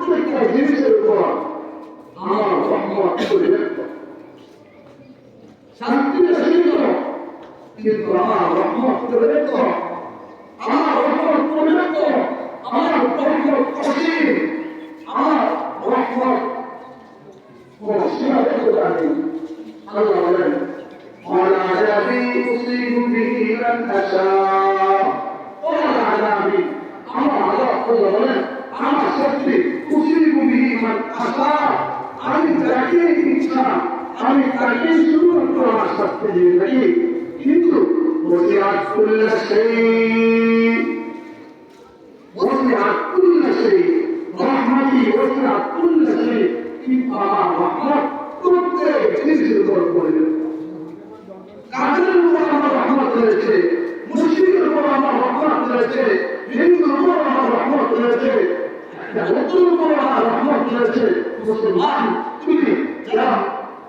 প্রত্যেকটা জিনিসের উপর আমার রহমত পরিব্যাপ্ত। শান্তিতে সীমিত, কিন্তু আমার রহমত পরিব্যাপ্ত, আমার রহমত পরিব্যাপ্ত, আমার রহমত অসীম, আমার রহমত কোন সীমা দেখতে পারেনি। আল্লাহ বলেন وعلى عذابي أصيب به من أشاء وعلى عذابي আমার আযাব আল্লাহ বলেন আমার শাস্তি أصيب به من أشاء আমি যাকে ইচ্ছা আমি তাকে শুধুমাত্র আমার শাস্তি দিয়ে থাকি। কিন্তু وسعت كل شيء وسعت كل شيء رحمتي وسعت كل شيء কিন্তু আমার রহমত প্রত্যেক জিনিসের উপর পড়ে। কাজের উপর আমার রহমত রয়েছে, মুশরিকের উপর আমার রহমত রয়েছে, হিন্দুর উপর আমার রহমত রয়েছে, বৌদ্ধের উপর আমার রহমত রয়েছে। মুসলমান তুমি